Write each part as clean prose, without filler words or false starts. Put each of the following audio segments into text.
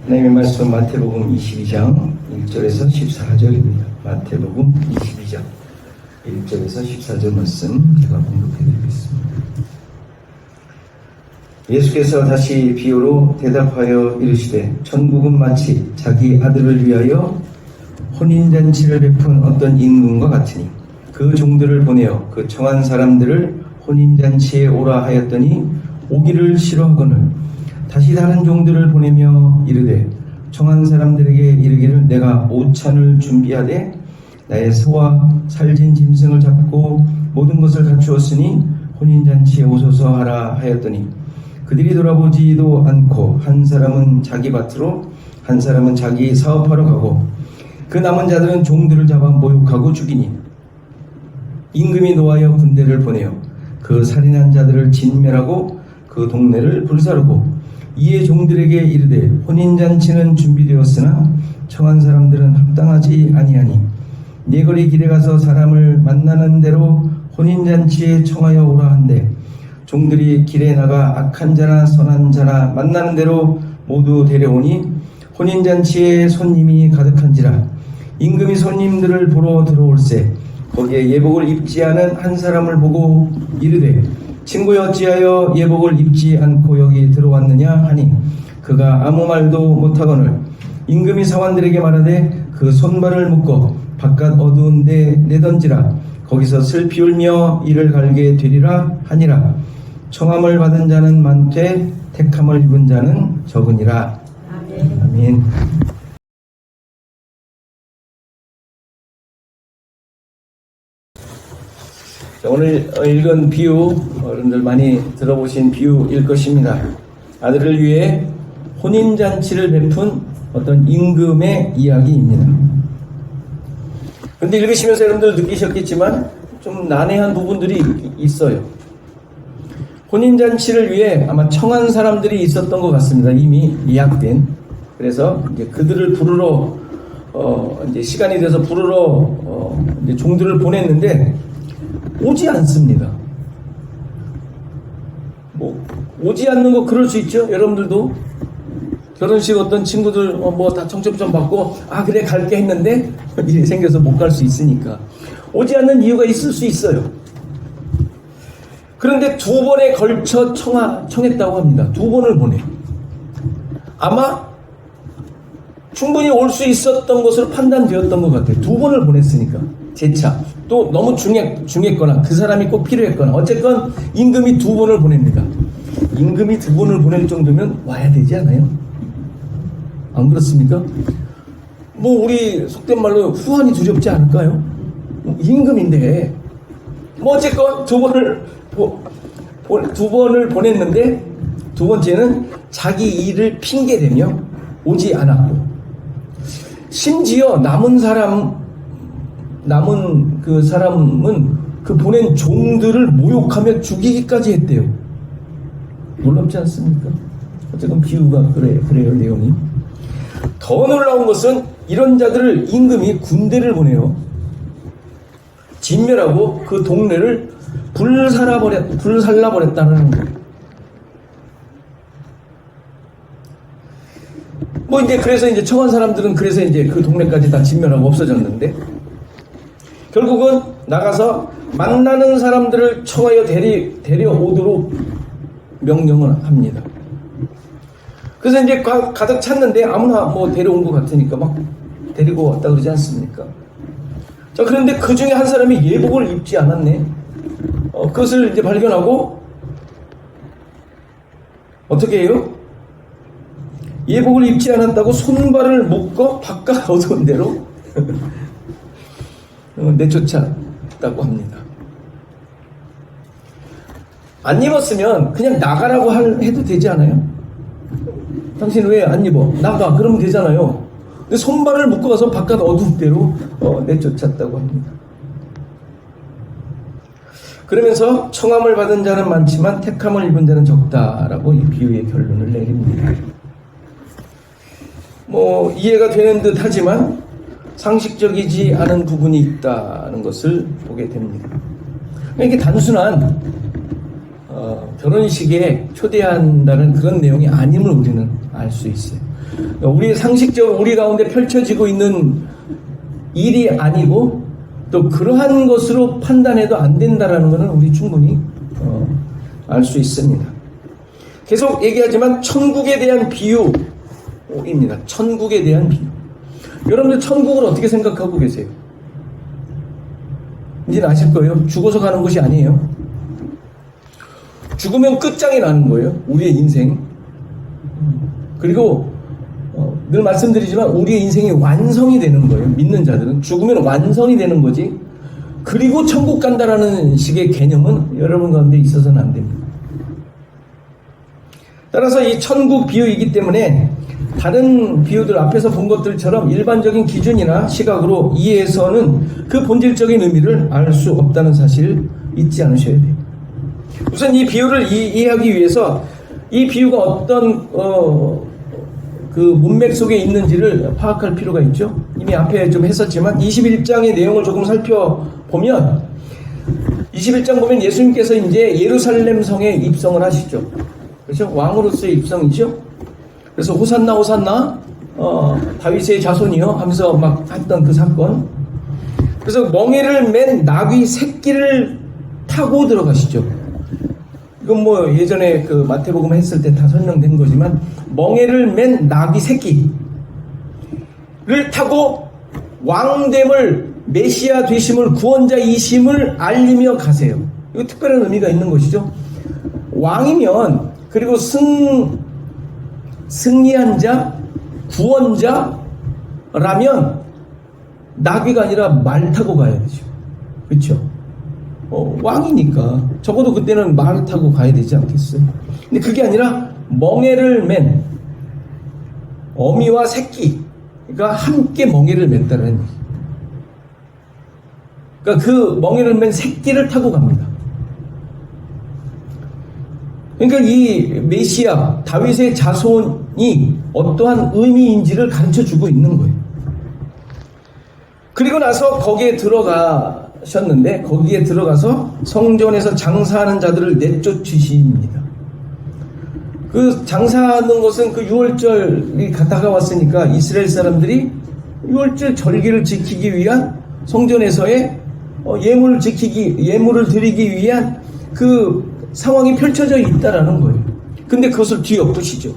하나님의 말씀 마태복음 22장 1절에서 14절입니다. 마태복음 22장 1절에서 14절 말씀 제가 공독해드리겠습니다. 예수께서 다시 비유로 대답하여 이르시되 천국은 마치 자기 아들을 위하여 혼인잔치를 베푼 어떤 임금과 같으니 그 종들을 보내어 그 청한 사람들을 혼인잔치에 오라 하였더니 오기를 싫어하거늘 다시 다른 종들을 보내며 이르되 청한 사람들에게 이르기를 내가 오찬을 준비하되 나의 소와 살진 짐승을 잡고 모든 것을 갖추었으니 혼인잔치에 오소서 하라 하였더니 그들이 돌아보지도 않고 한 사람은 자기 밭으로 한 사람은 자기 사업하러 가고 그 남은 자들은 종들을 잡아 모욕하고 죽이니 임금이 노하여 군대를 보내어 그 살인한 자들을 진멸하고 그 동네를 불사르고 이에 종들에게 이르되 혼인잔치는 준비되었으나 청한 사람들은 합당하지 아니하니 네거리 길에 가서 사람을 만나는 대로 혼인잔치에 청하여 오라 한대 종들이 길에 나가 악한 자나 선한 자나 만나는 대로 모두 데려오니 혼인잔치에 손님이 가득한지라 임금이 손님들을 보러 들어올세 거기에 예복을 입지 않은 한 사람을 보고 이르되 친구여 어찌하여 예복을 입지 않고 여기 들어왔느냐 하니 그가 아무 말도 못하거늘 임금이 사관들에게 말하되 그 손발을 묶어 바깥 어두운 데 내던지라 거기서 슬피 울며 이를 갈게 되리라 하니라 청함을 받은 자는 많되 택함을 입은 자는 적으니라. 아멘. 아멘. 오늘 읽은 비유, 여러분들 많이 들어보신 비유일 것입니다. 아들을 위해 혼인잔치를 베푼 어떤 임금의 이야기입니다. 그런데 읽으시면서 여러분들 느끼셨겠지만 좀 난해한 부분들이 있어요. 혼인잔치를 위해 아마 청한 사람들이 있었던 것 같습니다. 이미 예약된. 그래서 이제 그들을 부르러 이제 시간이 돼서 부르러 이제 종들을 보냈는데 오지 않습니다. 뭐 오지 않는 거 그럴 수 있죠. 여러분들도 결혼식 어떤 친구들 뭐 다 청첩장 받고 아 그래 갈게 했는데 일이 생겨서 못 갈 수 있으니까 오지 않는 이유가 있을 수 있어요. 그런데 두 번에 걸쳐 청했다고 합니다. 두 번을 보내. 아마 충분히 올 수 있었던 것으로 판단되었던 것 같아요. 두 번을 보냈으니까. 재차. 또 너무 중했거나 그 사람이 꼭 필요했거나 어쨌건 임금이 두 번을 보냅니다. 임금이 두 번을 보낼 정도면 와야 되지 않아요? 안 그렇습니까? 뭐 우리 속된 말로 후환이 두렵지 않을까요? 임금인데 뭐 어쨌건 두 번을 보냈는데 두 번째는 자기 일을 핑계대며 오지 않았고 심지어 남은 그 사람은 그 보낸 종들을 모욕하며 죽이기까지 했대요. 놀랍지 않습니까? 어쨌든 비유가 그래요 내용이. 더 놀라운 것은 이런 자들을 임금이 군대를 보내요. 진멸하고 그 동네를 불살라버렸다는 거예요. 뭐 이제 그래서 이제 청한 사람들은 그래서 이제 그 동네까지 다 진멸하고 없어졌는데 결국은 나가서 만나는 사람들을 청하여 데려오도록 명령을 합니다. 그래서 이제 가득 찼는데 아무나 뭐 데려온 것 같으니까 막 데리고 왔다 그러지 않습니까? 자, 그런데 그 중에 한 사람이 예복을 입지 않았네. 그것을 이제 발견하고 어떻게 해요? 예복을 입지 않았다고 손발을 묶어 바깥 어두운 데로 내쫓았다고 합니다. 안 입었으면 그냥 나가라고 해도 되지 않아요? 당신 왜 안 입어? 나가. 그러면 되잖아요. 근데 손발을 묶고 가서 바깥 어두운 데로 내쫓았다고 합니다. 그러면서 청함을 받은 자는 많지만 택함을 입은 자는 적다라고 이 비유의 결론을 내립니다. 뭐 이해가 되는 듯 하지만 상식적이지 않은 부분이 있다는 것을 보게 됩니다. 이게 단순한 결혼식에 초대한다는 그런 내용이 아님을 우리는 알 수 있어요. 우리의 상식적으로 우리 가운데 펼쳐지고 있는 일이 아니고 또 그러한 것으로 판단해도 안 된다라는 것은 우리 충분히 알 수 있습니다. 계속 얘기하지만 천국에 대한 비유입니다. 천국에 대한 비유. 여러분들 천국을 어떻게 생각하고 계세요? 이제는 아실 거예요. 죽어서 가는 곳이 아니에요. 죽으면 끝장이 나는 거예요. 우리의 인생. 그리고 늘 말씀드리지만 우리의 인생이 완성이 되는 거예요. 믿는 자들은 죽으면 완성이 되는 거지. 그리고 천국 간다라는 식의 개념은 여러분 가운데 있어서는 안 됩니다. 따라서 이 천국 비유이기 때문에 다른 비유들 앞에서 본 것들처럼 일반적인 기준이나 시각으로 이해해서는 그 본질적인 의미를 알 수 없다는 사실을 잊지 않으셔야 돼요. 우선 이 비유를 이해하기 위해서 이 비유가 어떤 그 문맥 속에 있는지를 파악할 필요가 있죠. 이미 앞에 좀 했었지만 21장의 내용을 조금 살펴보면 21장 보면 예수님께서 이제 예루살렘 성에 입성을 하시죠. 그렇죠? 왕으로서의 입성이죠. 그래서 호산나 호산나 다윗의 자손이요 하면서 막 했던 그 사건. 그래서 멍에를 맨 나귀 새끼를 타고 들어가시죠. 이건 뭐 예전에 그 마태복음 했을 때 다 설명된 거지만 멍에를 맨 나귀 새끼를 타고 왕됨을 메시아 되심을 구원자이심을 알리며 가세요. 이거 특별한 의미가 있는 것이죠. 왕이면 그리고 승리한 자, 구원자라면 나귀가 아니라 말 타고 가야 되죠. 그렇죠? 왕이니까 적어도 그때는 말을 타고 가야 되지 않겠어요? 근데 그게 아니라 멍에를 맨 어미와 새끼가 함께 멍에를 맨다는 얘기. 그러니까 그 멍에를 맨 새끼를 타고 갑니다. 그러니까 이 메시아 다윗의 자손이 어떠한 의미인지를 가르쳐주고 있는 거예요. 그리고 나서 거기에 들어가셨는데 거기에 들어가서 성전에서 장사하는 자들을 내쫓으십니다. 그 장사하는 것은 그 유월절이 다가왔으니까 이스라엘 사람들이 유월절 절기를 지키기 위한 성전에서의 예물을 드리기 위한 그 상황이 펼쳐져 있다라는 거예요. 근데 그것을 뒤엎으시죠.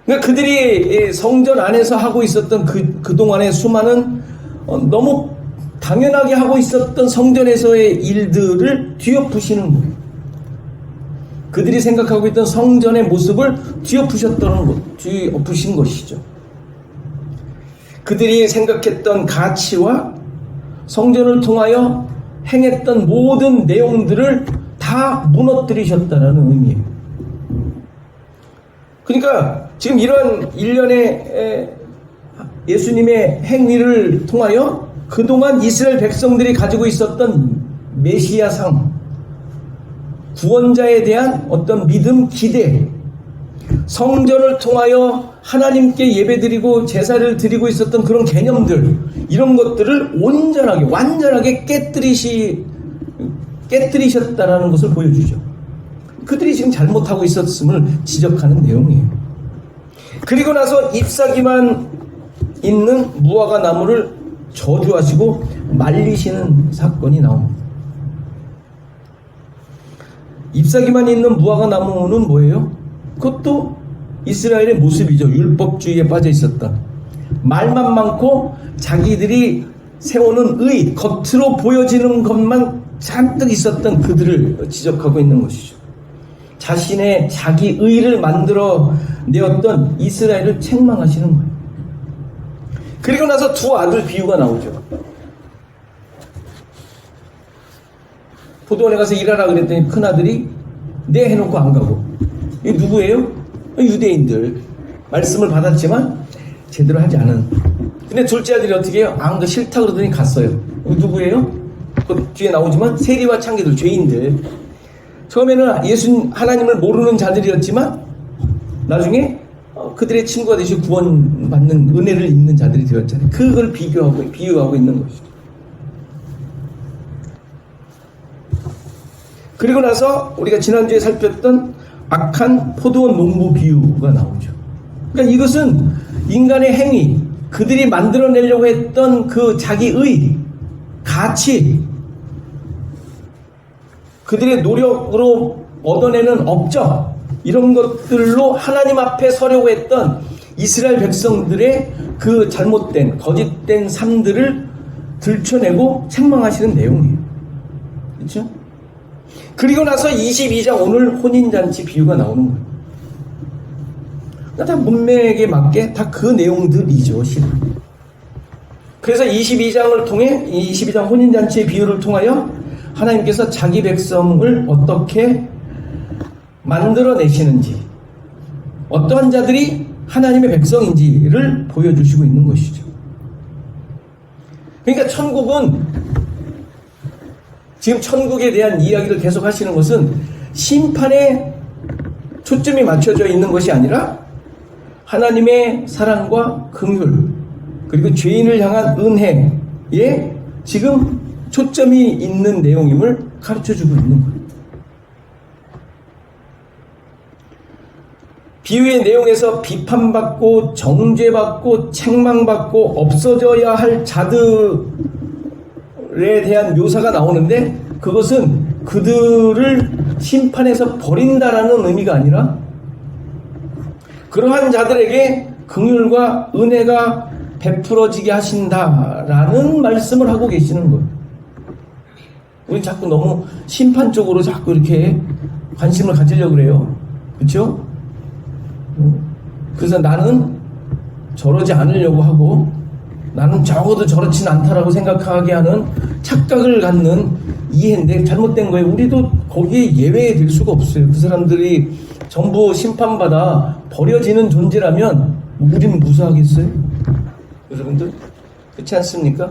그러니까 그들이 성전 안에서 하고 있었던 그동안의 수많은 너무 당연하게 하고 있었던 성전에서의 일들을 뒤엎으시는 거예요. 그들이 생각하고 있던 성전의 모습을 뒤엎으신 것이죠. 그들이 생각했던 가치와 성전을 통하여 행했던 모든 내용들을 다 무너뜨리셨다는 의미예요. 그러니까 지금 이런 일련의 예수님의 행위를 통하여 그동안 이스라엘 백성들이 가지고 있었던 메시아상, 구원자에 대한 어떤 믿음, 기대, 성전을 통하여 하나님께 예배드리고 제사를 드리고 있었던 그런 개념들, 이런 것들을 완전하게 깨뜨리셨다라는 것을 보여주죠. 그들이 지금 잘못하고 있었음을 지적하는 내용이에요. 그리고 나서 잎사귀만 있는 무화과 나무를 저주하시고 말리시는 사건이 나옵니다. 잎사귀만 있는 무화과 나무는 뭐예요? 그것도 이스라엘의 모습이죠. 율법주의에 빠져 있었던, 말만 많고 자기들이 세우는 의, 겉으로 보여지는 것만 잔뜩 있었던 그들을 지적하고 있는 것이죠. 자기 의를 만들어 내었던 이스라엘을 책망하시는 거예요. 그리고 나서 두 아들 비유가 나오죠. 포도원에 가서 일하라 그랬더니 큰아들이 네 해놓고 안 가고. 이게 누구예요? 유대인들. 말씀을 받았지만 제대로 하지 않은. 근데 둘째 아들이 어떻게 해요? 안 가 싫다 그러더니 갔어요. 누구예요? 그 뒤에 나오지만 세리와 창기들, 죄인들. 처음에는 하나님을 모르는 자들이었지만 나중에 그들의 친구가 되시고 구원받는 은혜를 입는 자들이 되었잖아요. 그걸 비유하고 있는 것이죠. 그리고 나서 우리가 지난주에 살폈던 악한 포도원 농부 비유가 나오죠. 그러니까 이것은 인간의 행위, 그들이 만들어내려고 했던 그 자기의 가치, 그들의 노력으로 얻어내는 업적, 이런 것들로 하나님 앞에 서려고 했던 이스라엘 백성들의 그 잘못된 거짓된 삶들을 들춰내고 책망하시는 내용이에요. 그렇죠? 그리고 나서 22장 오늘 혼인잔치 비유가 나오는 거예요. 그러니까 다 문맥에 맞게 다 그 내용들이죠, 실은. 그래서 22장을 통해 22장 혼인잔치의 비유를 통하여 하나님께서 자기 백성을 어떻게 만들어내시는지, 어떠한 자들이 하나님의 백성인지를 보여주시고 있는 것이죠. 그러니까 천국은, 지금 천국에 대한 이야기를 계속 하시는 것은 심판에 초점이 맞춰져 있는 것이 아니라 하나님의 사랑과 긍휼, 그리고 죄인을 향한 은혜에 지금 초점이 있는 내용임을 가르쳐주고 있는 거예요. 비유의 내용에서 비판받고 정죄받고 책망받고 없어져야 할 자들에 대한 묘사가 나오는데, 그것은 그들을 심판해서 버린다라는 의미가 아니라 그러한 자들에게 긍휼과 은혜가 베풀어지게 하신다라는 말씀을 하고 계시는 거예요. 우리 자꾸 너무 심판 쪽으로 자꾸 이렇게 관심을 가지려고 그래요. 그렇죠? 그래서 나는 저러지 않으려고 하고, 나는 적어도 저렇진 않다라고 생각하게 하는 착각을 갖는 이해인데 잘못된 거예요. 우리도 거기에 예외될 수가 없어요. 그 사람들이 전부 심판받아 버려지는 존재라면 우리는 무사하겠어요? 여러분들? 그렇지 않습니까?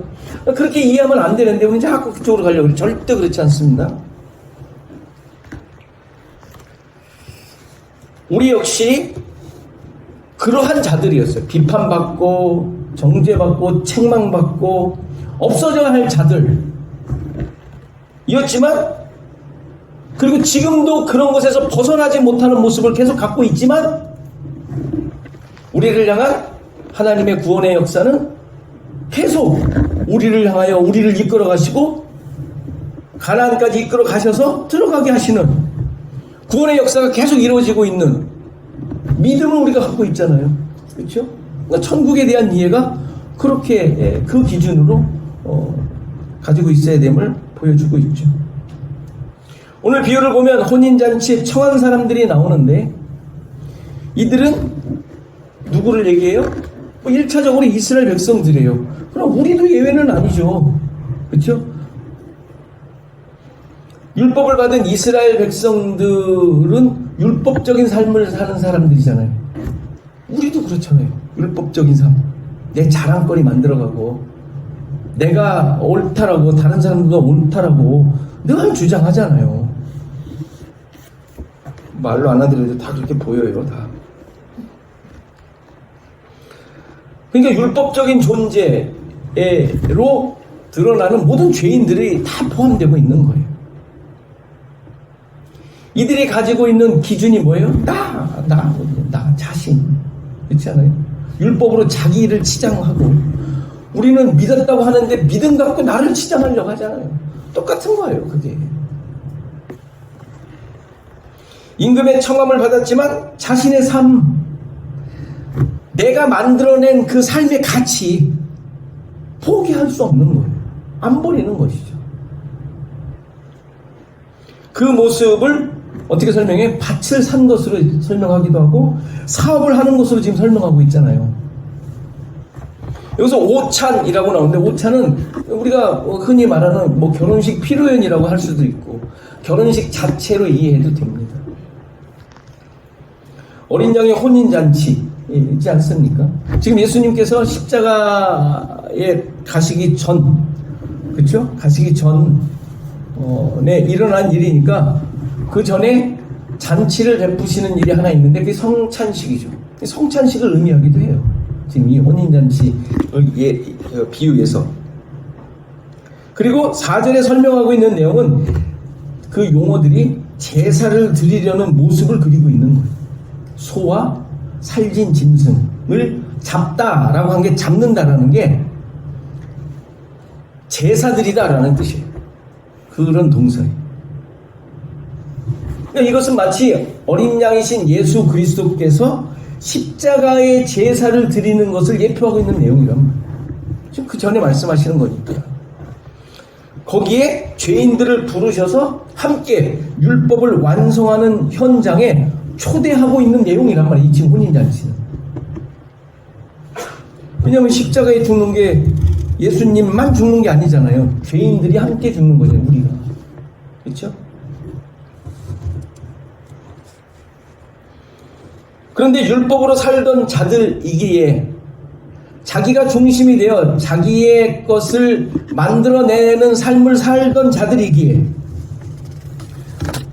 그렇게 이해하면 안 되는데 우리 자꾸 그쪽으로 가려고 해요. 절대 그렇지 않습니다. 우리 역시 그러한 자들이었어요. 비판받고 정죄받고 책망받고 없어져야 할 자들이었지만, 그리고 지금도 그런 것에서 벗어나지 못하는 모습을 계속 갖고 있지만, 우리를 향한 하나님의 구원의 역사는 계속 우리를 향하여 우리를 이끌어 가시고 가나안까지 이끌어 가셔서 들어가게 하시는 구원의 역사가 계속 이루어지고 있는 믿음을 우리가 갖고 있잖아요. 그렇죠? 그러니까 천국에 대한 이해가 그렇게 그 기준으로 가지고 있어야 됨을 보여주고 있죠. 오늘 비유를 보면 혼인잔치에 청한 사람들이 나오는데, 이들은 누구를 얘기해요? 1차적으로 이스라엘 백성들이에요. 그럼 우리도 예외는 아니죠. 그렇죠? 율법을 받은 이스라엘 백성들은 율법적인 삶을 사는 사람들이잖아요. 우리도 그렇잖아요. 율법적인 삶. 내 자랑거리 만들어가고, 내가 옳다라고, 다른 사람들도 옳다라고 늘 주장하잖아요. 말로 안 하더라도 다 그렇게 보여요, 다. 그러니까 율법적인 존재로 드러나는 모든 죄인들이 다 포함되고 있는 거예요. 이들이 가지고 있는 기준이 뭐예요? 나 자신. 그렇지 않아요? 율법으로 자기 일을 치장하고, 우리는 믿었다고 하는데 믿음 갖고 나를 치장하려고 하잖아요. 똑같은 거예요, 그게. 임금의 청함을 받았지만 자신의 삶, 내가 만들어낸 그 삶의 가치 포기할 수 없는 거예요. 안 버리는 것이죠. 그 모습을 어떻게 설명해? 밭을 산 것으로 설명하기도 하고 사업을 하는 것으로 지금 설명하고 있잖아요. 여기서 오찬이라고 나오는데, 오찬은 우리가 흔히 말하는 뭐 결혼식 피로연이라고 할 수도 있고 결혼식 자체로 이해해도 됩니다. 어린 양의 혼인잔치이지 않습니까? 지금 예수님께서 십자가에 가시기 전, 그렇죠? 가시기 전에 일어난 일이니까 그 전에 잔치를 베푸시는 일이 하나 있는데 그게 성찬식이죠. 성찬식을 의미하기도 해요. 지금 이 혼인잔치 비유에서. 그리고 4절에 설명하고 있는 내용은 그 용어들이 제사를 드리려는 모습을 그리고 있는 거예요. 소와 살진 짐승을 잡다라고 한 게 잡는다라는 게 제사드리다라는 뜻이에요. 그런 동서예요. 그러니까 이것은 마치 어린 양이신 예수 그리스도께서 십자가의 제사를 드리는 것을 예표하고 있는 내용이란 말이에요. 지금 그 전에 말씀하시는 거니까. 거기에 죄인들을 부르셔서 함께 율법을 완성하는 현장에 초대하고 있는 내용이란 말이에요. 이 지금 혼인잔치는. 왜냐하면 십자가에 죽는 게 예수님만 죽는 게 아니잖아요. 죄인들이 함께 죽는 거죠, 우리가. 그렇죠? 그런데 율법으로 살던 자들이기에 자기가 중심이 되어 자기의 것을 만들어내는 삶을 살던 자들이기에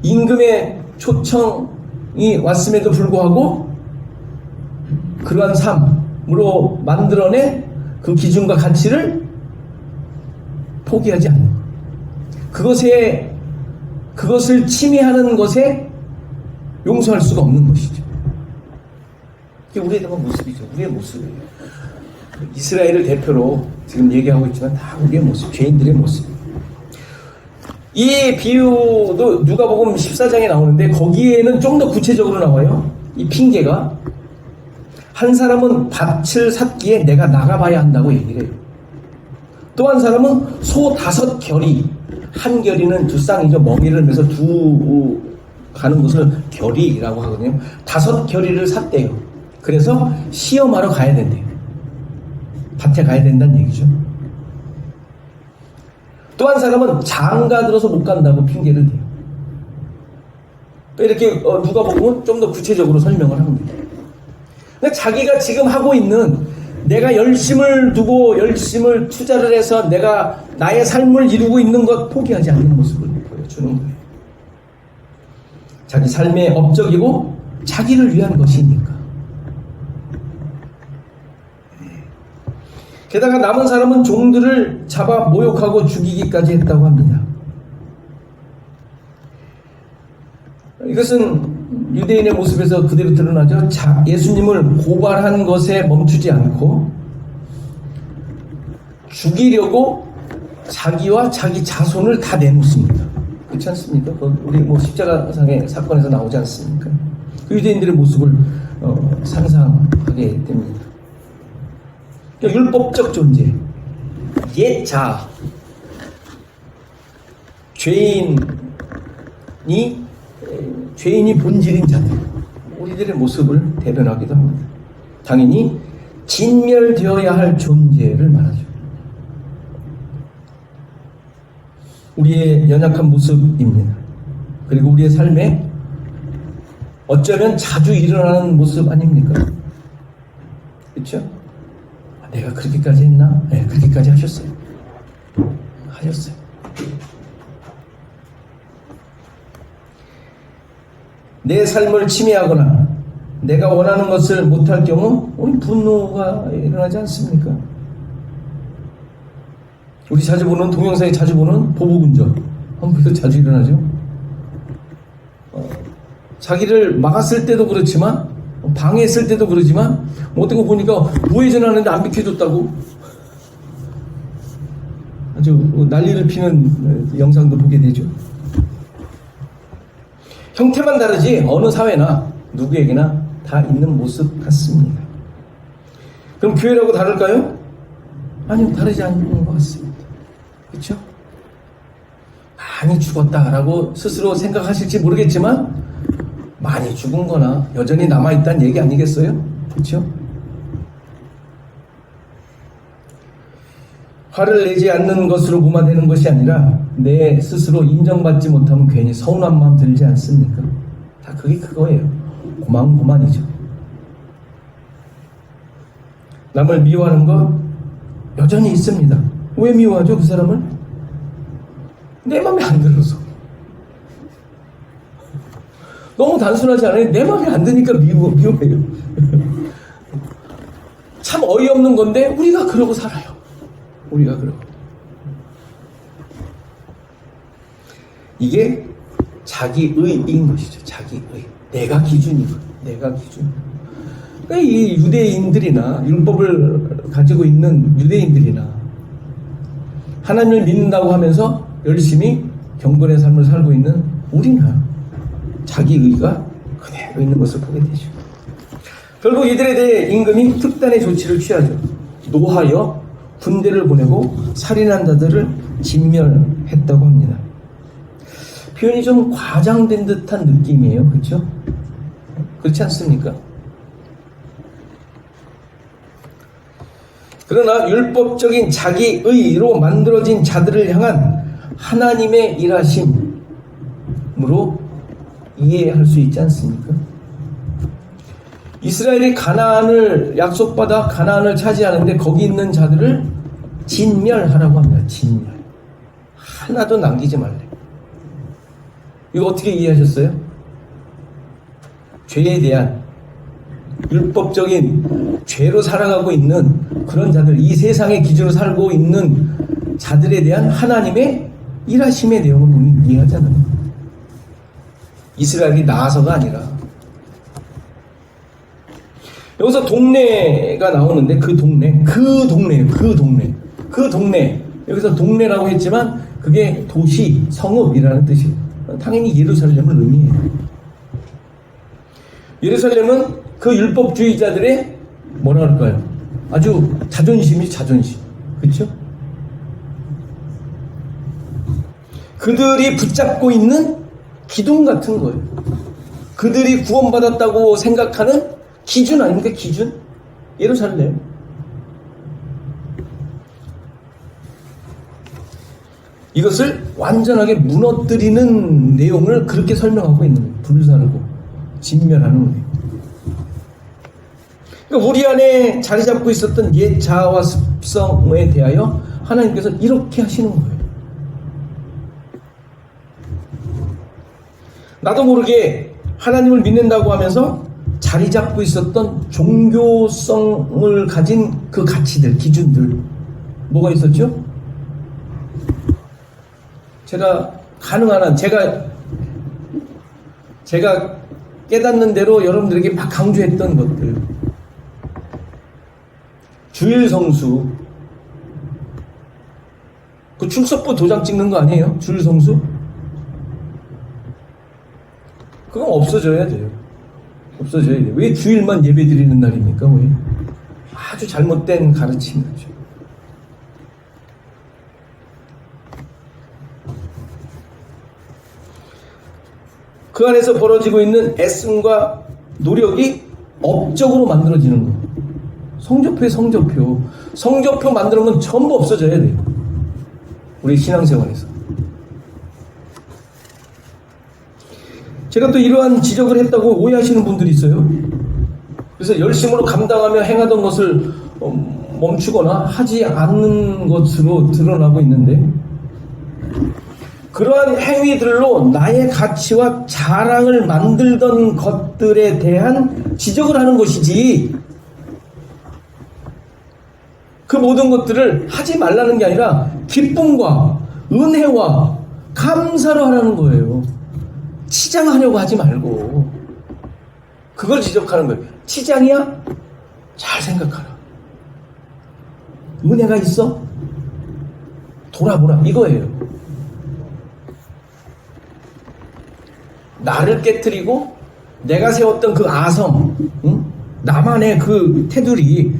임금의 초청이 왔음에도 불구하고 그러한 삶으로 만들어낸 그 기준과 가치를 포기하지 않는 그것을 침해하는 것에 용서할 수가 없는 것이죠. 이게 우리의 모습이죠. 우리의 모습이에요. 이스라엘을 대표로 지금 얘기하고 있지만 다 우리의 모습, 죄인들의 모습. 이 비유도 누가복음 14장에 나오는데 거기에는 좀 더 구체적으로 나와요. 이 핑계가 한 사람은 밭을 샀기에 내가 나가봐야 한다고 얘기를 해요. 또 한 사람은 소 5결이, 한 결이는 두 쌍이죠. 먹이를 매서 가는 것을 결이라고 하거든요. 5결이를 샀대요. 그래서 시험하러 가야 된대요. 밭에 가야 된다는 얘기죠. 또 한 사람은 장가 들어서 못 간다고 핑계를 대요. 또 이렇게 누가 보면 좀 더 구체적으로 설명을 합니다. 그러니까 자기가 지금 하고 있는 내가 열심을 두고 열심을 투자를 해서 내가 나의 삶을 이루고 있는 것 포기하지 않는 모습을 보여주는 거예요. 자기 삶의 업적이고 자기를 위한 것이니까. 게다가 남은 사람은 종들을 잡아 모욕하고 죽이기까지 했다고 합니다. 이것은 유대인의 모습에서 그대로 드러나죠. 예수님을 고발한 것에 멈추지 않고 죽이려고 자기와 자기 자손을 다 내놓습니다. 그렇지 않습니까? 우리 십자가상의 사건에서 나오지 않습니까? 그 유대인들의 모습을 상상하게 됩니다. 그러니까 율법적 존재, 옛 자, 죄인이 본질인 자들, 우리들의 모습을 대변하기도 합니다. 당연히 진멸되어야 할 존재를 말하죠. 우리의 연약한 모습입니다. 그리고 우리의 삶에 어쩌면 자주 일어나는 모습 아닙니까? 그렇죠? 내가 그렇게까지 했나? 네, 그렇게까지 하셨어요. 내 삶을 침해하거나 내가 원하는 것을 못할 경우 우리 분노가 일어나지 않습니까? 우리 자주 보는 동영상에 자주 보는 보복운전 한국에서 자주 일어나죠. 자기를 막았을 때도 그렇지만 방해했을 때도 그러지만 어떤 거 보니까 우회전하는데 안 비켜줬다고 아주 난리를 피는 영상도 보게 되죠. 형태만 다르지 어느 사회나 누구에게나 다 있는 모습 같습니다. 그럼 교회라고 다를까요? 아니요, 다르지 않는 것 같습니다. 그렇죠? 많이 죽었다라고 스스로 생각하실지 모르겠지만 많이 죽은 거나 여전히 남아있다는 얘기 아니겠어요? 그렇죠? 화를 내지 않는 것으로 무마되는 것이 아니라 내 스스로 인정받지 못하면 괜히 서운한 마음 들지 않습니까? 다 그게 그거예요. 고만고만이죠. 남을 미워하는 것 여전히 있습니다. 왜 미워하죠? 그 사람을? 내 맘에 안 들어서. 너무 단순하지 않아요? 내 맘에 안 드니까 미워해요. 참 어이없는 건데 우리가 그러고 살아요. 우리가 그러고. 이게 자기의인 것이죠. 자기의. 내가 기준이고. 내가 기준. 그러니까 이 유대인들이나 율법을 가지고 있는 유대인들이나 하나님을 믿는다고 하면서 열심히 경건의 삶을 살고 있는 우리나 자기 의가 그대로 있는 것을 보게 되죠. 결국 이들에 대해 임금이 특단의 조치를 취하죠. 노하여 군대를 보내고 살인한 자들을 진멸했다고 합니다. 표현이 좀 과장된 듯한 느낌이에요. 그렇죠? 그렇지 않습니까? 그러나 율법적인 자기의로 만들어진 자들을 향한 하나님의 일하심으로 이해할 수 있지 않습니까? 이스라엘이 가나안을 약속받아 가나안을 차지하는데 거기 있는 자들을 진멸하라고 합니다. 진멸. 하나도 남기지 말래. 이거 어떻게 이해하셨어요? 죄에 대한 율법적인 죄로 살아가고 있는 그런 자들, 이 세상의 기준으로 살고 있는 자들에 대한 하나님의 일하심의 내용을 우리는 이해하잖아요. 이스라엘이 나아서가 아니라. 여기서 동네가 나오는데 그 동네, 여기서 동네라고 했지만 그게 도시, 성읍이라는 뜻이에요. 당연히 예루살렘을 의미해요. 예루살렘은 그 율법주의자들의 뭐라 할까요? 아주 자존심이 자존심. 그렇죠? 그들이 붙잡고 있는 기둥 같은 거예요. 그들이 구원받았다고 생각하는 기준 아닙니까? 기준? 예루살렘. 이것을 완전하게 무너뜨리는 내용을 그렇게 설명하고 있는 거예요. 불사르고 진멸하는 거예요. 그러니까 우리 안에 자리 잡고 있었던 옛 자아와 습성에 대하여 하나님께서 이렇게 하시는 거예요. 나도 모르게 하나님을 믿는다고 하면서 자리 잡고 있었던 종교성을 가진 그 가치들, 기준들 뭐가 있었죠? 제가 가능한 한 제가 깨닫는 대로 여러분들에게 막 강조했던 것들, 주일 성수, 그 출석부 도장 찍는 거 아니에요? 주일 성수? 그건 없어져야 돼요. 없어져야 돼요. 왜 주일만 예배 드리는 날입니까? 왜? 아주 잘못된 가르침이죠. 그 안에서 벌어지고 있는 애씀과 노력이 업적으로 만들어지는 거. 성적표에 성적표. 성적표 만드는 건 전부 없어져야 돼요. 우리 신앙생활에서. 제가 또 이러한 지적을 했다고 오해하시는 분들이 있어요. 그래서 열심으로 감당하며 행하던 것을 멈추거나 하지 않는 것으로 드러나고 있는데, 그러한 행위들로 나의 가치와 자랑을 만들던 것들에 대한 지적을 하는 것이지, 그 모든 것들을 하지 말라는 게 아니라 기쁨과 은혜와 감사로 하라는 거예요. 치장하려고 하지 말고 그걸 지적하는 거예요. 치장이야? 잘 생각하라. 은혜가 있어? 돌아보라. 이거예요. 나를 깨뜨리고 내가 세웠던 그 아성, 나만의 그 테두리,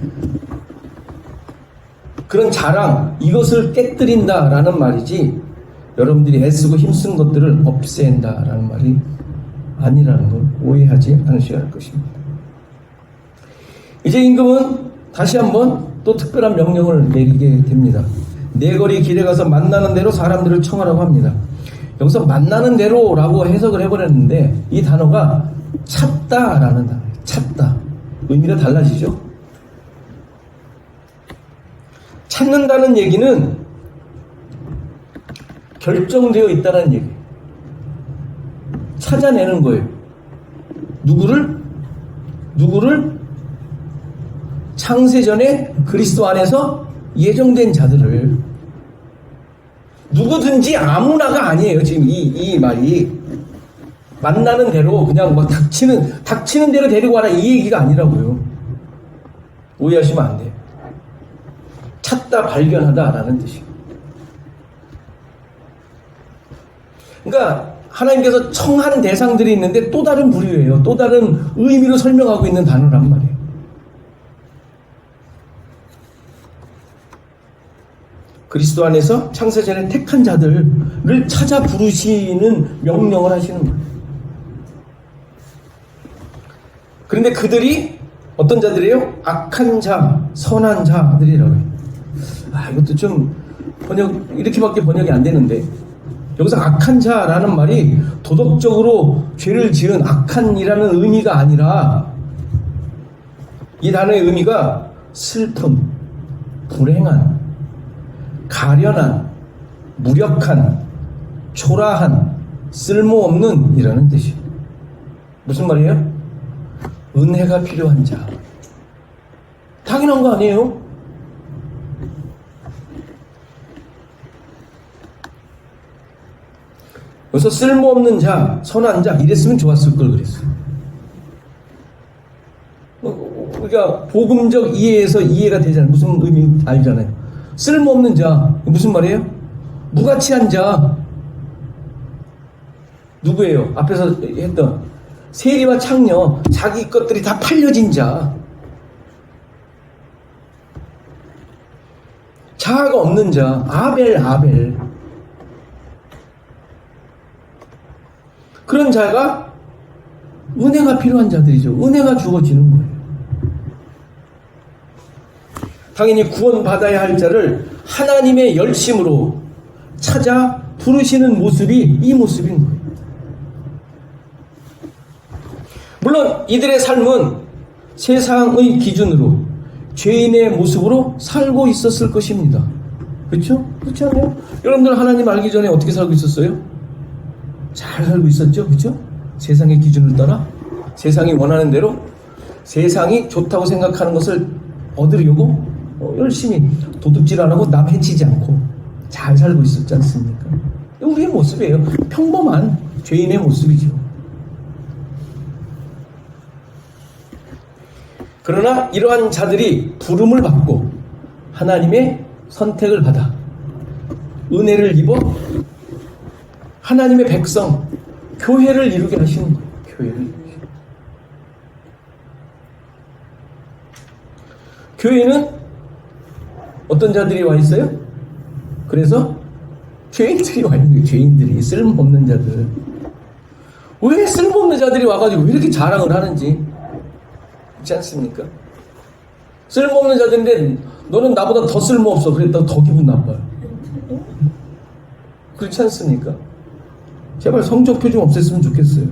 그런 자랑, 이것을 깨뜨린다라는 말이지, 여러분들이 애쓰고 힘쓴 것들을 없앤다라는 말이 아니라는 걸 오해하지 않으셔야 할 것입니다. 이제 임금은 다시 한번 또 특별한 명령을 내리게 됩니다. 내거리 길에 가서 만나는 대로 사람들을 청하라고 합니다. 여기서 만나는 대로라고 해석을 해버렸는데, 이 단어가 찾다라는 단어예요. 찾다. 의미가 달라지죠? 찾는다는 얘기는 결정되어 있다는 얘기예요. 찾아내는 거예요. 누구를? 창세전에 그리스도 안에서 예정된 자들을. 누구든지 아무나가 아니에요. 지금 이 말이 만나는 대로 그냥 막 닥치는 대로 데리고 와라, 이 얘기가 아니라고요. 오해하시면 안 돼요. 찾다, 발견하다라는 뜻이에요. 그러니까 하나님께서 청한 대상들이 있는데 또 다른 부류예요. 또 다른 의미로 설명하고 있는 단어란 말이에요. 그리스도 안에서 창세전에 택한 자들을 찾아 부르시는 명령을 하시는 거예요. 그런데 그들이 어떤 자들이에요? 악한 자, 선한 자들이라고 해요. 이것도 좀 이렇게밖에 번역이 안 되는데, 여기서 악한 자라는 말이 도덕적으로 죄를 지은 악한이라는 의미가 아니라, 이 단어의 의미가 슬픈, 불행한, 가련한, 무력한, 초라한, 쓸모없는 이라는 뜻이에요. 무슨 말이에요? 은혜가 필요한 자. 당연한 거 아니에요? 그래서 쓸모없는 자, 선한 자 이랬으면 좋았을 걸 그랬어요. 우리가 복음적 이해에서 이해가 되잖아요. 무슨 의미 알잖아요. 쓸모없는 자 무슨 말이에요? 무가치한 자. 누구예요? 앞에서 했던 세리와 창녀, 자기 것들이 다 팔려진 자. 자아가 없는 자. 아벨. 그런 자가 은혜가 필요한 자들이죠. 은혜가 주어지는 거예요. 당연히 구원받아야 할 자를 하나님의 열심으로 찾아 부르시는 모습이 이 모습인 거예요. 물론 이들의 삶은 세상의 기준으로 죄인의 모습으로 살고 있었을 것입니다. 그렇죠? 그렇지 않아요? 여러분들 하나님 알기 전에 어떻게 살고 있었어요? 잘 살고 있었죠? 그렇죠? 세상의 기준을 따라 세상이 원하는 대로 세상이 좋다고 생각하는 것을 얻으려고 열심히 도둑질 안 하고 남 해치지 않고 잘 살고 있었지 않습니까? 우리의 모습이에요. 평범한 죄인의 모습이죠. 그러나 이러한 자들이 부름을 받고 하나님의 선택을 받아 은혜를 입어 하나님의 백성, 교회를 이루게 하시는 거예요. 교회를. 교회는 어떤 자들이 와 있어요? 그래서 죄인들이 와 있는 거예요. 죄인들이, 쓸모없는 자들. 왜 쓸모없는 자들이 와가지고 왜 이렇게 자랑을 하는지. 그렇지 않습니까? 쓸모없는 자들인데 너는 나보다 더 쓸모없어. 그랬다고 더 기분 나빠요. 그렇지 않습니까? 제발 성적표 좀 없앴으면 좋겠어요.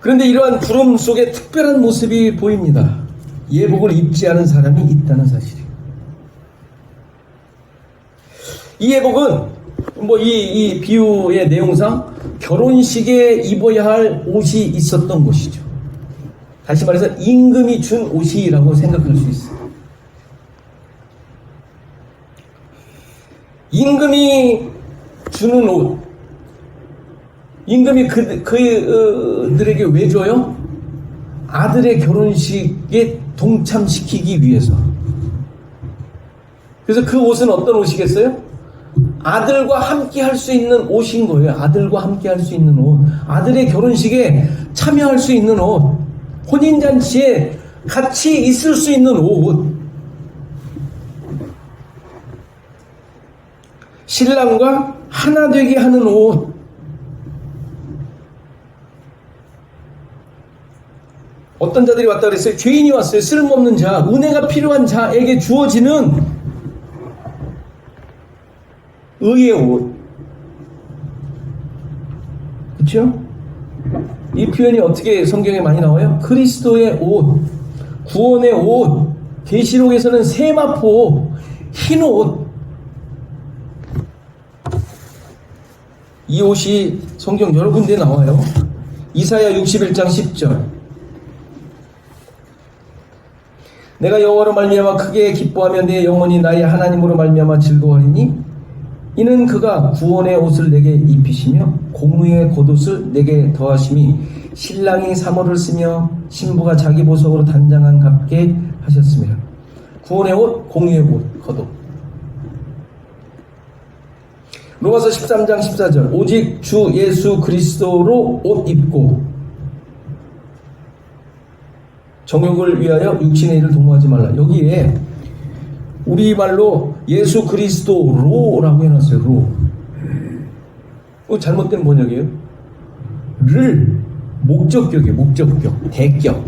그런데 이러한 부름 속에 특별한 모습이 보입니다. 예복을 입지 않은 사람이 있다는 사실이에요. 이 예복은 이 비유의 내용상 결혼식에 입어야 할 옷이 있었던 것이죠. 다시 말해서 임금이 준 옷이라고 생각할 수 있어요. 임금이 주는 옷, 임금이 그들에게 왜 줘요? 아들의 결혼식에 동참시키기 위해서. 그래서 그 옷은 어떤 옷이겠어요? 아들과 함께 할 수 있는 옷인 거예요. 아들과 함께 할 수 있는 옷, 아들의 결혼식에 참여할 수 있는 옷, 혼인잔치에 같이 있을 수 있는 옷, 신랑과 하나 되게 하는 옷. 어떤 자들이 왔다 그랬어요? 죄인이 왔어요. 쓸모없는 자, 은혜가 필요한 자에게 주어지는 의의 옷. 그렇죠? 이 표현이 어떻게 성경에 많이 나와요? 그리스도의 옷, 구원의 옷, 계시록에서는 세마포, 흰 옷. 이 옷이 성경 여러 군데에 나와요. 이사야 61장 10절. 내가 여호와로 말미암아 크게 기뻐하며 내 영혼이 나의 하나님으로 말미암아 즐거워하리니 이는 그가 구원의 옷을 내게 입히시며 공의의 겉옷을 내게 더하심이 신랑이 사모를 쓰며 신부가 자기 보석으로 단장한 값게 하셨습니다. 구원의 옷, 공의의 옷, 겉옷. 로마서 13장 14절 오직 주 예수 그리스도로 옷 입고 정욕을 위하여 육신의 일을 도모하지 말라. 여기에 우리말로 예수 그리스도로라고 해놨어요. 로. 잘못된 번역이에요. 를 목적격이에요. 목적격, 대격.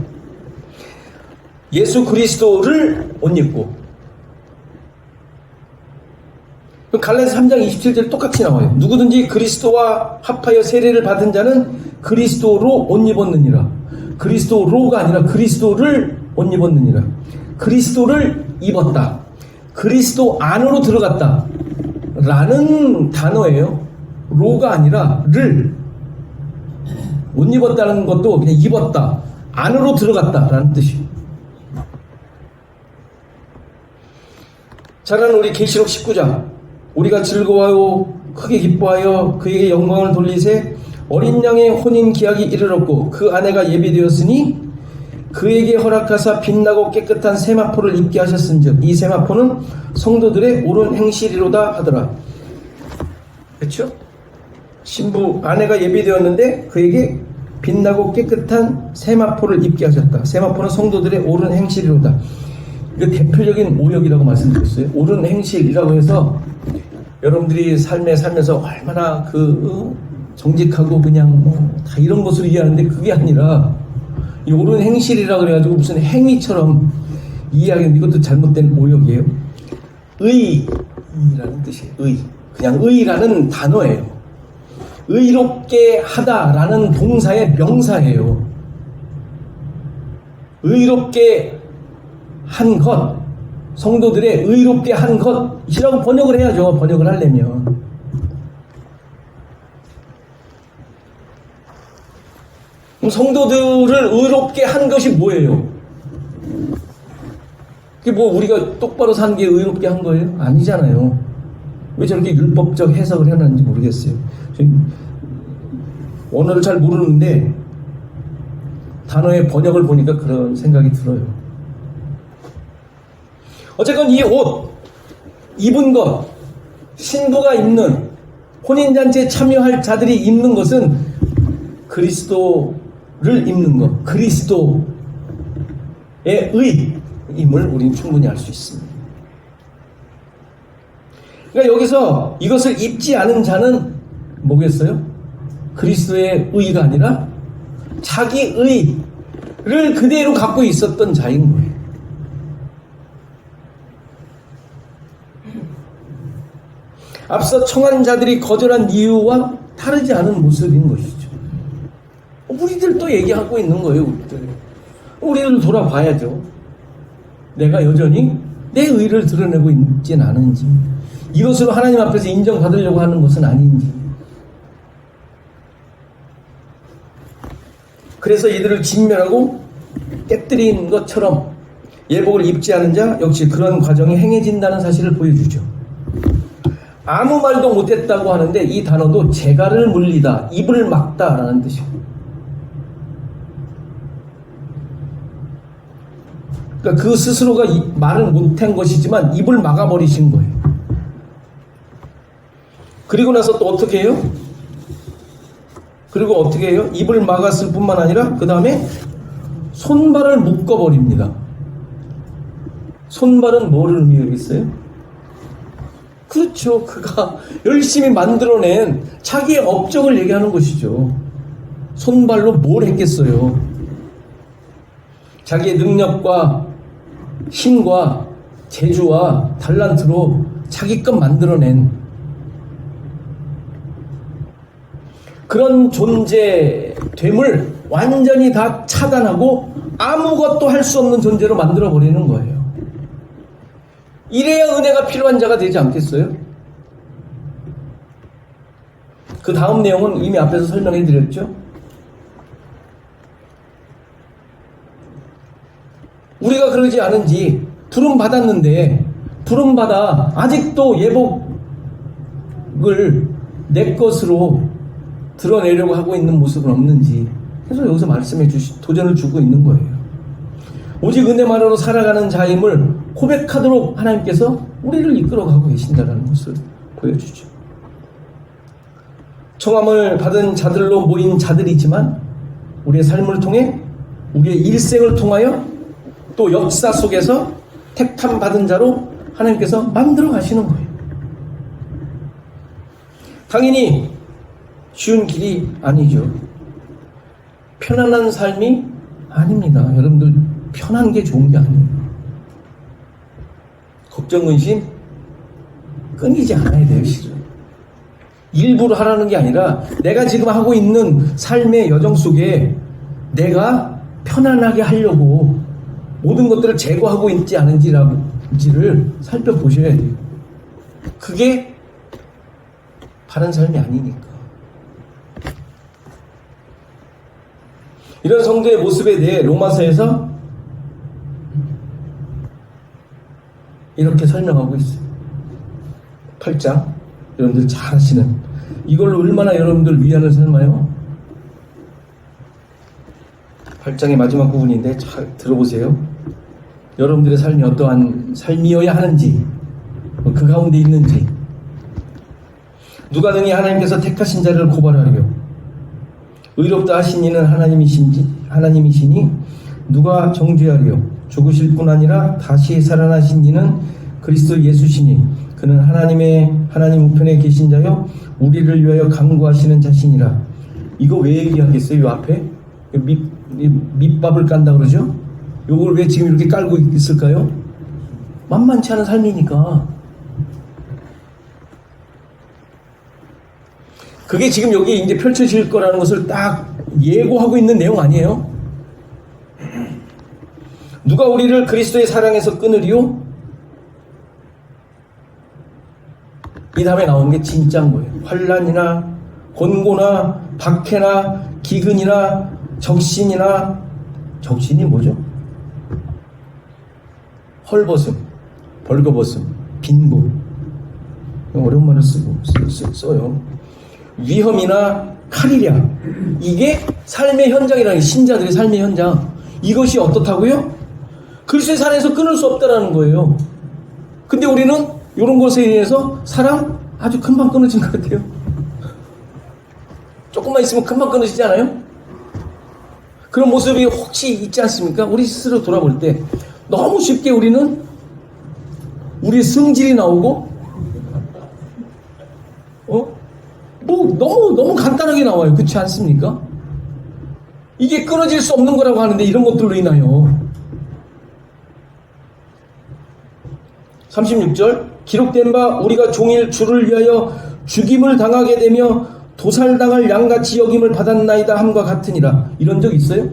예수 그리스도를 옷 입고. 갈라디아서 3장 27절 똑같이 나와요. 누구든지 그리스도와 합하여 세례를 받은 자는 그리스도로 옷 입었느니라. 그리스도로가 아니라 그리스도를 옷 입었느니라. 그리스도를 입었다. 그리스도 안으로 들어갔다 라는 단어예요. 로가 아니라 를. 옷 입었다는 것도 그냥 입었다, 안으로 들어갔다 라는 뜻이에요. 잘하는 우리 계시록 19장 우리가 즐거워하여 크게 기뻐하여 그에게 영광을 돌리세 어린 양의 혼인 기약이 이르렀고 그 아내가 예비되었으니 그에게 허락하사 빛나고 깨끗한 세마포를 입게 하셨은즉 이 세마포는 성도들의 옳은 행실이로다 하더라. 그렇죠? 신부 아내가 예비되었는데 그에게 빛나고 깨끗한 세마포를 입게 하셨다. 세마포는 성도들의 옳은 행실이로다. 이거 대표적인 오역이라고 말씀드렸어요. 옳은 행실이라고 해서 여러분들이 삶에 살면서 얼마나 정직하고 그냥 다 이런 것으로 이해하는데 그게 아니라 이 옳은 행실이라 그래가지고 무슨 행위처럼 이해하기는 이것도 잘못된 오역이에요. 의라는 뜻이에요. 그냥 의라는 단어예요. 의롭게 하다라는 동사의 명사예요. 의롭게 한 것, 성도들의 의롭게 한 것이라고 번역을 해야죠. 번역을 하려면. 그럼 성도들을 의롭게 한 것이 뭐예요? 그게 뭐 우리가 똑바로 산 게 의롭게 한 거예요? 아니잖아요. 왜 저렇게 율법적 해석을 해놨는지 모르겠어요. 언어를 잘 모르는데 단어의 번역을 보니까 그런 생각이 들어요. 어쨌건 이 옷, 입은 것, 신부가 입는, 혼인잔치에 참여할 자들이 입는 것은 그리스도를 입는 것, 그리스도의 의임을 우리는 충분히 알 수 있습니다. 그러니까 여기서 이것을 입지 않은 자는 뭐겠어요? 그리스도의 의가 아니라 자기 의를 그대로 갖고 있었던 자인 거예요. 앞서 청한 자들이 거절한 이유와 다르지 않은 모습인 것이죠. 우리들도 얘기하고 있는 거예요. 우리들 돌아봐야죠. 내가 여전히 내 의를 드러내고 있진 않은지, 이것으로 하나님 앞에서 인정받으려고 하는 것은 아닌지. 그래서 이들을 진멸하고 깨뜨린 것처럼 예복을 입지 않은 자 역시 그런 과정이 행해진다는 사실을 보여주죠. 아무 말도 못했다고 하는데 이 단어도 재갈을 물리다, 입을 막다 라는 뜻이에요. 그러니까 그 스스로가 말을 못한 것이지만 입을 막아버리신 거예요. 그리고 나서 또 어떻게 해요? 그리고 어떻게 해요? 입을 막았을 뿐만 아니라 그 다음에 손발을 묶어버립니다. 손발은 뭐를 의미하겠어요? 그렇죠. 그가 열심히 만들어낸 자기의 업적을 얘기하는 것이죠. 손발로 뭘 했겠어요? 자기의 능력과 힘과 재주와 달란트로 자기 것 만들어낸 그런 존재됨을 완전히 다 차단하고 아무것도 할 수 없는 존재로 만들어버리는 거예요. 이래야 은혜가 필요한 자가 되지 않겠어요? 그 다음 내용은 이미 앞에서 설명해 드렸죠. 우리가 그러지 않은지 부름 받았는데 부름 받아 아직도 예복 영역을 내 것으로 드러내려고 하고 있는 모습은 없는지 계속 여기서 도전을 주고 있는 거예요. 오직 은혜만으로 살아가는 자임을 고백하도록 하나님께서 우리를 이끌어가고 계신다는 것을 보여주죠. 청함을 받은 자들로 모인 자들이지만 우리의 삶을 통해, 우리의 일생을 통하여, 또 역사 속에서 택함 받은 자로 하나님께서 만들어 가시는 거예요. 당연히 쉬운 길이 아니죠. 편안한 삶이 아닙니다. 여러분들, 편한 게 좋은 게 아니에요. 걱정, 근심 끊이지 않아야 돼요. 실은 일부러 하라는 게 아니라 내가 지금 하고 있는 삶의 여정 속에 내가 편안하게 하려고 모든 것들을 제거하고 있지 않은지를 살펴보셔야 돼요. 그게 바른 삶이 아니니까. 이런 성도의 모습에 대해 로마서에서 이렇게 설명하고 있어요. 8장, 여러분들 잘 아시는, 이걸로 얼마나 여러분들 위안을 삼아요? 8장의 마지막 부분인데 잘 들어보세요. 여러분들의 삶이 어떠한 삶이어야 하는지, 그 가운데 있는지, 누가 능히 하나님께서 택하신 자를 고발하려? 의롭다 하신 이는 하나님이시니 누가 정죄하려? 죽으실 뿐 아니라 다시 살아나신 이는 그리스도 예수시니 그는 하나님 우편에 계신 자요 우리를 위하여 간구하시는 자신이라. 이거 왜 얘기하겠어요? 이 앞에 밑밥을 깐다 그러죠? 이걸 왜 지금 이렇게 깔고 있을까요? 만만치 않은 삶이니까. 그게 지금 여기 이제 펼쳐질 거라는 것을 딱 예고하고 있는 내용 아니에요? 누가 우리를 그리스도의 사랑에서 끊으리요? 이 다음에 나오는 게 진짜인 거예요. 환난이나 곤고나 박해나 기근이나 적신이나, 적신이 뭐죠? 헐벗음, 벌거벗음, 빈곤, 어려운 말을 써요. 위험이나 칼이랴. 이게 삶의 현장이라는 게, 신자들의 삶의 현장. 이것이 어떻다고요? 그리스도의 사랑에서 끊을 수 없다라는 거예요. 근데 우리는 이런 것에 의해서 사랑 아주 금방 끊어진 것 같아요. 조금만 있으면 금방 끊어지지 않아요? 그런 모습이 혹시 있지 않습니까? 우리 스스로 돌아볼 때 너무 쉽게 우리는 우리의 성질이 나오고 너무 간단하게 나와요. 그렇지 않습니까? 이게 끊어질 수 없는 거라고 하는데 이런 것들로 인하여 36절 기록된 바 우리가 종일 주를 위하여 죽임을 당하게 되며 도살당할 양같이 여김을 받았나이다 함과 같으니라. 이런 적 있어요?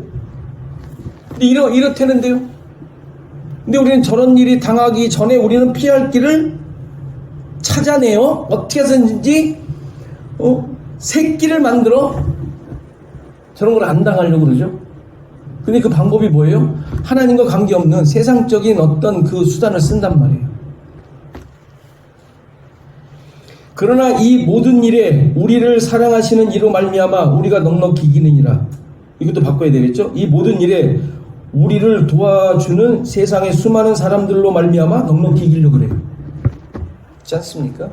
근데 이렇다는데요. 근데 우리는 저런 일이 당하기 전에 우리는 피할 길을 찾아내요. 어떻게 해서든지 새끼를 만들어 저런 걸 안 당하려고 그러죠. 근데 그 방법이 뭐예요? 하나님과 관계없는 세상적인 어떤 그 수단을 쓴단 말이에요. 그러나 이 모든 일에 우리를 사랑하시는 이로 말미암아 우리가 넉넉히 이기느니라. 이것도 바꿔야 되겠죠? 이 모든 일에 우리를 도와주는 세상의 수많은 사람들로 말미암아 넉넉히 이기려고 그래요. 그렇지 않습니까?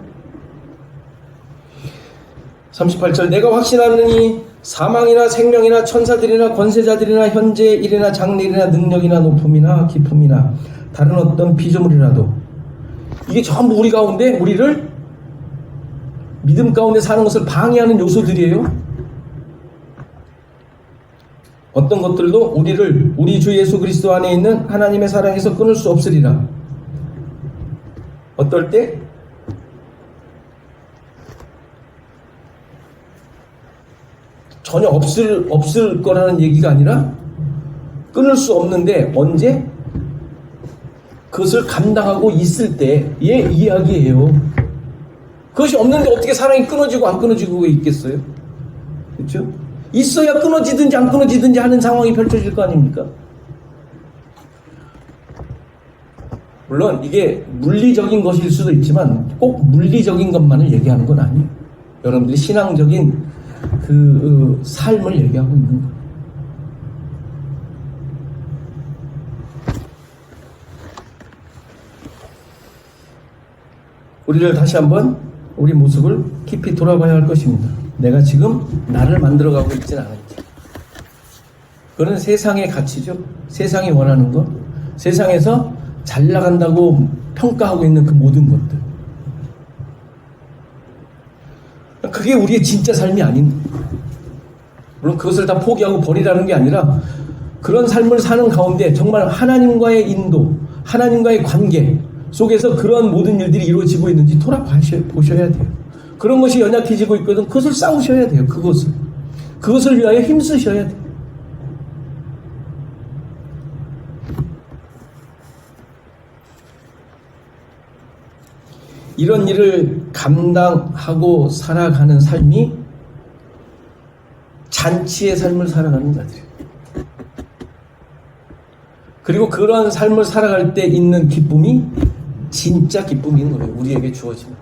38절 내가 확신하느니 사망이나 생명이나 천사들이나 권세자들이나 현재 일이나 장래일이나 능력이나 높음이나 깊음이나 다른 어떤 피조물이라도 이게 전부 우리 가운데 우리를 믿음 가운데 사는 것을 방해하는 요소들이에요. 어떤 것들도 우리를 우리 주 예수 그리스도 안에 있는 하나님의 사랑에서 끊을 수 없으리라. 어떨 때? 전혀 없을 거라는 얘기가 아니라 끊을 수 없는데 언제? 그것을 감당하고 있을 때의 이야기예요. 그것이 없는데 어떻게 사랑이 끊어지고 안 끊어지고 있겠어요? 그렇죠? 있어야 끊어지든지 안 끊어지든지 하는 상황이 펼쳐질 거 아닙니까? 물론 이게 물리적인 것일 수도 있지만 꼭 물리적인 것만을 얘기하는 건 아니에요. 여러분들이 신앙적인 그 삶을 얘기하고 있는 거예요. 우리를 다시 한번 우리 모습을 깊이 돌아봐야 할 것입니다. 내가 지금 나를 만들어가고 있지는 않은지. 그건 세상의 가치죠. 세상이 원하는 것. 세상에서 잘 나간다고 평가하고 있는 그 모든 것들. 그게 우리의 진짜 삶이 아닌. 물론 그것을 다 포기하고 버리라는 게 아니라 그런 삶을 사는 가운데 정말 하나님과의 인도, 하나님과의 관계 속에서 그런 모든 일들이 이루어지고 있는지 돌아보셔야 돼요. 그런 것이 연약해지고 있거든 그것을 싸우셔야 돼요. 그것을 위하여 힘쓰셔야 돼요. 이런 일을 감당하고 살아가는 삶이 잔치의 삶을 살아가는 자들이에요. 그리고 그런 삶을 살아갈 때 있는 기쁨이 진짜 기쁨인 거예요. 우리에게 주어지는.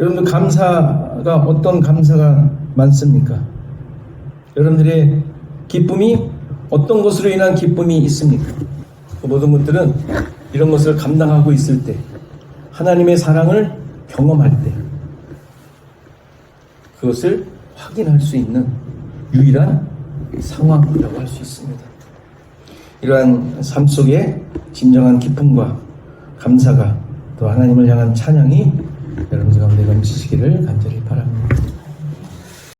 여러분들 감사가 어떤 감사가 많습니까? 여러분들의 기쁨이 어떤 것으로 인한 기쁨이 있습니까? 그 모든 분들은 이런 것을 감당하고 있을 때 하나님의 사랑을 경험할 때 그것을 확인할 수 있는 유일한 상황이라고 할 수 있습니다. 이러한 삶 속에 진정한 기쁨과 감사가 또 하나님을 향한 찬양이 여러분들 가운데 넘치시기를 간절히